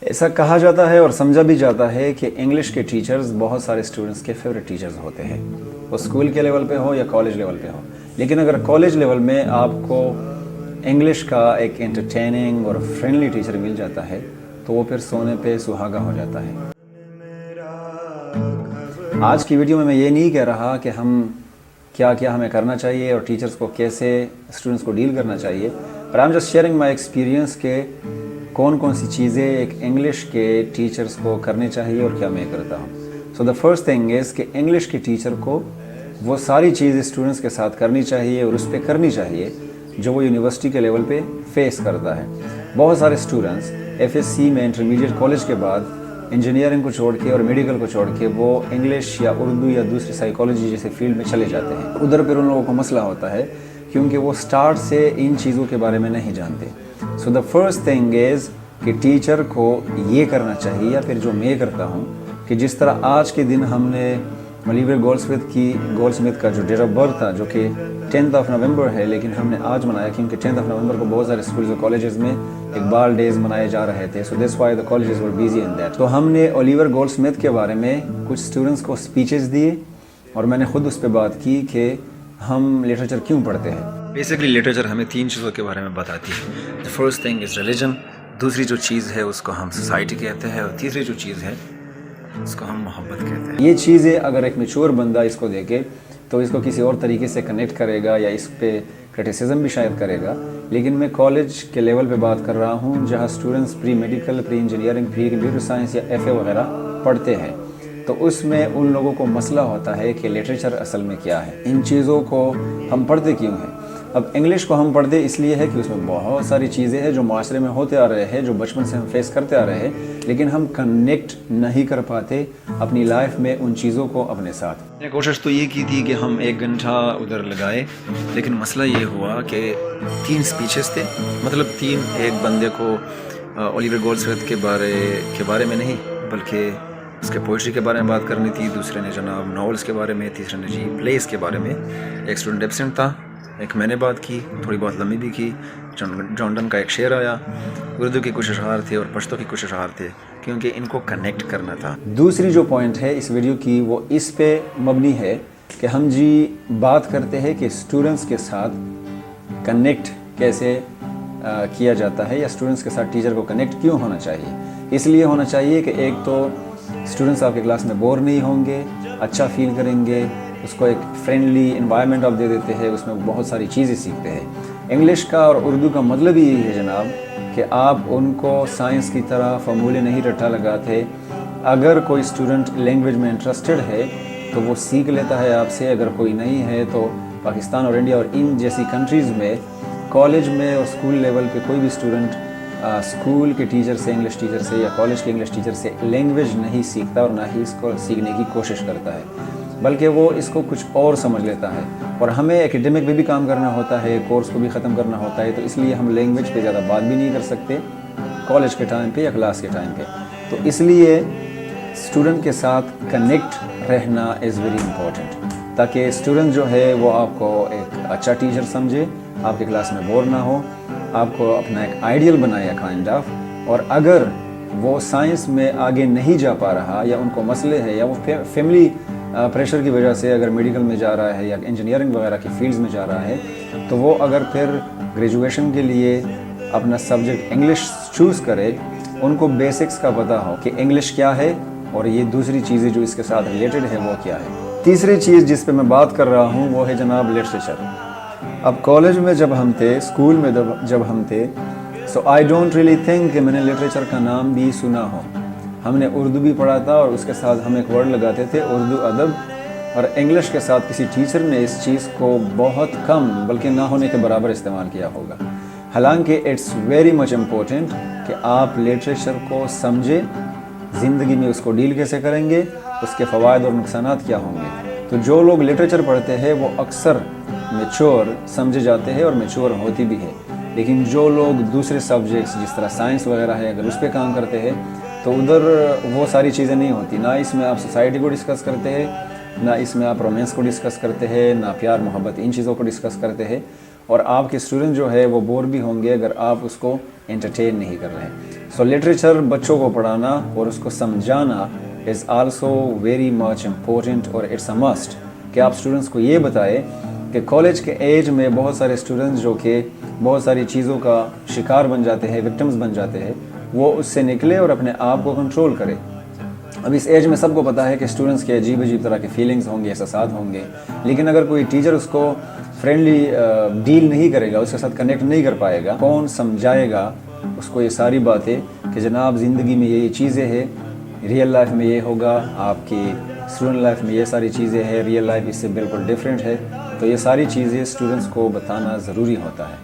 ایسا کہا جاتا ہے اور سمجھا بھی جاتا ہے کہ انگلش کے ٹیچرز بہت سارے اسٹوڈنٹس کے فیوریٹ ٹیچرز ہوتے ہیں، وہ اسکول کے لیول پہ ہو یا کالج لیول پہ ہو. لیکن اگر کالج لیول میں آپ کو انگلش کا ایک انٹرٹیننگ اور فرینڈلی ٹیچر مل جاتا ہے تو وہ پھر سونے پہ سہاگا ہو جاتا ہے. آج کی ویڈیو میں یہ نہیں کہہ رہا کہ کیا ہمیں کرنا چاہیے اور ٹیچرز کو کیسے اسٹوڈنٹس کو ڈیل کرنا چاہیے، پر I am just sharing my experience کہ کون سی چیزیں ایک انگلش کے ٹیچرز کو کرنی چاہیے اور کیا میں کرتا ہوں. سو دا فرسٹ تھنگ از کہ انگلش کے ٹیچر کو وہ ساری چیزیں اسٹوڈنٹس کے ساتھ کرنی چاہیے اور اس پہ کرنی چاہیے جو وہ یونیورسٹی کے لیول پہ فیس کرتا ہے. بہت سارے اسٹوڈنٹس ایف ایس سی میں انٹرمیڈیٹ کالج کے بعد انجینئرنگ کو چھوڑ کے اور میڈیکل کو چھوڑ کے وہ انگلش یا اردو یا دوسری سائیکالوجی جیسے فیلڈ میں چلے جاتے ہیں. ادھر پھر ان لوگوں کو مسئلہ ہوتا ہے کیونکہ وہ سٹارٹ سے ان چیزوں کے بارے میں نہیں جانتے. سو دا فرسٹ تھنگ از کہ ٹیچر کو یہ کرنا چاہیے یا پھر جو میں کرتا ہوں کہ جس طرح آج کے دن ہم نے اولیور گولڈسمتھ کا جو ڈیٹ آف برتھ تھا جو کہ 10 نومبر ہے، لیکن ہم نے آج منایا کیونکہ 10 نومبر کو بہت سارے اسکولز اور کالجز میں اقبال ڈیز منائے جا رہے تھے. So that's why the colleges were busy in that. تو ہم نے اولیور گولڈسمتھ کے بارے میں کچھ اسٹوڈنٹس کو اسپیچز دیے اور میں نے خود اس پہ بات کی کہ ہم لٹریچر کیوں پڑھتے ہیں. بیسکلی لٹریچر ہمیں 3 چیزوں کے بارے میں بتاتی ہے. فرسٹ تھنگ از ریلیجن، دوسری جو چیز ہے اس کو ہم سوسائٹی کہتے ہیں، اور تیسری جو چیز ہے اس کو ہم محبت کہتے ہیں. یہ چیزیں اگر ایک میچور بندہ اس کو دیکھے تو اس کو کسی اور طریقے سے کنیکٹ کرے گا یا اس پہ کرٹیسزم بھی شاید کرے گا. لیکن میں کالج کے لیول پہ بات کر رہا ہوں جہاں students pre medical, pre engineering, pre computer science یا ایف اے وغیرہ پڑھتے ہیں. تو اس میں ان لوگوں کو مسئلہ ہوتا ہے کہ لٹریچر اصل میں کیا ہے، ان چیزوں کو ہم پڑھتے کیوں ہیں. اب انگلش کو ہم پڑھتے اس لیے ہے کہ اس میں بہت ساری چیزیں ہیں جو معاشرے میں ہوتے آ رہے ہیں، جو بچپن سے ہم فیس کرتے آ رہے ہیں، لیکن ہم کنیکٹ نہیں کر پاتے اپنی لائف میں ان چیزوں کو اپنے ساتھ. میں نے کوشش تو یہ کی تھی کہ ہم 1 گھنٹہ ادھر لگائے، لیکن مسئلہ یہ ہوا کہ 3 اسپیچز تھے، مطلب 3 ایک بندے کو اولیور گولڈسمتھ کے بارے میں نہیں بلکہ اس کے پوئٹری کے بارے میں بات کرنی تھی، دوسرے نے جناب ناولس کے بارے میں، تیسرے نے جی پلیز کے بارے میں. ایک اسٹوڈنٹ ایبسنٹ تھا، ایک میں نے بات کی، تھوڑی بہت لمبی بھی کی. جان ڈن کا ایک شعر آیا، اردو کے کچھ اشعار تھے اور پشتو کے کچھ اشعار تھے کیونکہ ان کو کنیکٹ کرنا تھا. دوسری جو پوائنٹ ہے اس ویڈیو کی وہ اس پہ مبنی ہے کہ ہم بات کرتے ہیں کہ اسٹوڈنٹس کے ساتھ کنیکٹ کیسے کیا جاتا ہے یا اسٹوڈنٹس کے ساتھ ٹیچر کو کنیکٹ کیوں ہونا چاہیے. اس لیے ہونا چاہیے کہ ایک تو اسٹوڈنٹس آپ کے کلاس میں بور نہیں ہوں گے، اچھا فیل کریں گے، اس کو ایک فرینڈلی انوائرمنٹ آپ دے دیتے ہیں، اس میں بہت ساری چیزیں سیکھتے ہیں. انگلش کا اور اردو کا مطلب ہی یہی ہے جناب کہ آپ ان کو سائنس کی طرح فارمولے نہیں رٹا لگاتے. اگر کوئی اسٹوڈنٹ لینگویج میں انٹرسٹڈ ہے تو وہ سیکھ لیتا ہے آپ سے، اگر کوئی نہیں ہے تو پاکستان اور انڈیا اور ان جیسی کنٹریز میں کالج میں اور اسکول لیول پہ کوئی بھی اسٹوڈنٹ اسکول کے ٹیچر سے، انگلش ٹیچر سے یا کالج کے انگلش ٹیچر سے لینگویج نہیں سیکھتا اور نہ ہی اس کو سیکھنے کی کوشش کرتا ہے، بلکہ وہ اس کو کچھ اور سمجھ لیتا ہے. اور ہمیں ایکیڈمک میں بھی کام کرنا ہوتا ہے، کورس کو بھی ختم کرنا ہوتا ہے، تو اس لیے ہم لینگویج پہ زیادہ بات بھی نہیں کر سکتے کالج کے ٹائم پہ یا کلاس کے ٹائم پہ. تو اس لیے اسٹوڈنٹ کے ساتھ کنیکٹ رہنا از ویری امپورٹنٹ تاکہ اسٹوڈنٹ جو ہے وہ آپ کو ایک اچھا ٹیچر سمجھے، آپ کے کلاس میں بور نہ ہو، آپ کو اپنا ایک آئیڈیل بنائے کائنڈ آف. اور اگر وہ سائنس میں آگے نہیں جا پا رہا یا ان کو مسئلے ہے یا وہ فیملی پریشر کی وجہ سے اگر میڈیکل میں جا رہا ہے یا انجینئرنگ وغیرہ کی فیلڈز میں جا رہا ہے، تو وہ اگر پھر گریجویشن کے لیے اپنا سبجیکٹ انگلش چوز کرے، ان کو بیسکس کا پتہ ہو کہ انگلش کیا ہے اور یہ دوسری چیزیں جو اس کے ساتھ ریلیٹڈ ہے وہ کیا ہے. تیسری چیز جس پہ میں بات کر رہا ہوں وہ ہے جناب لٹریچر. اب کالج میں جب ہم تھے، اسکول میں جب ہم تھے، سو آئی ڈونٹ ریئلی تھنک کہ میں نے لٹریچر کا نام بھی سنا ہو. ہم نے اردو بھی پڑھا تھا اور اس کے ساتھ ہم ایک ورڈ لگاتے تھے اردو ادب، اور انگلش کے ساتھ کسی ٹیچر نے اس چیز کو بہت کم بلکہ نہ ہونے کے برابر استعمال کیا ہوگا. حالانکہ اٹس ویری مچ امپورٹنٹ کہ آپ لٹریچر کو سمجھیں، زندگی میں اس کو ڈیل کیسے کریں گے، اس کے فوائد اور نقصانات کیا ہوں گے. تو جو لوگ لٹریچر پڑھتے ہیں وہ اکثر میچور سمجھے جاتے ہیں اور میچور ہوتی بھی ہے. لیکن جو لوگ دوسرے سبجیکٹس جس طرح سائنس وغیرہ ہے اگر اس پہ کام کرتے ہیں تو ادھر وہ ساری چیزیں نہیں ہوتی. نہ اس میں آپ سوسائٹی کو ڈسکس کرتے ہیں، نہ اس میں آپ رومانس کو ڈسکس کرتے ہیں، نہ پیار محبت ان چیزوں کو ڈسکس کرتے ہیں. اور آپ کے اسٹوڈنٹ جو ہے وہ بور بھی ہوں گے اگر آپ اس کو انٹرٹین نہیں کر رہے ہیں. سو لٹریچر بچوں کو پڑھانا اور اس کو سمجھانا is also very much important, اور اٹس اے مسٹ کہ آپ اسٹوڈنٹس کو یہ بتائیں کہ کالج کے ایج میں بہت سارے اسٹوڈنٹس جو کہ بہت ساری چیزوں کا شکار بن جاتے ہیں, وکٹمز بن جاتے ہیں, وہ اس سے نکلے اور اپنے آپ کو کنٹرول کرے. اب اس ایج میں سب کو پتہ ہے کہ اسٹوڈنٹس کے عجیب طرح کے فیلنگز ہوں گے, احساسات ہوں گے, لیکن اگر کوئی ٹیچر اس کو فرینڈلی ڈیل نہیں کرے گا, اس کے ساتھ کنیکٹ نہیں کر پائے گا, کون سمجھائے گا اس کو یہ ساری باتیں کہ جناب زندگی میں یہ چیزیں ہیں, ریئل لائف میں یہ ہوگا, آپ کی اسٹوڈنٹ لائف میں یہ ساری چیزیں ہیں, ریئل لائف اس سے بالکل ڈفرینٹ ہے. تو یہ ساری چیزیں اسٹوڈنٹس کو بتانا ضروری ہوتا ہے.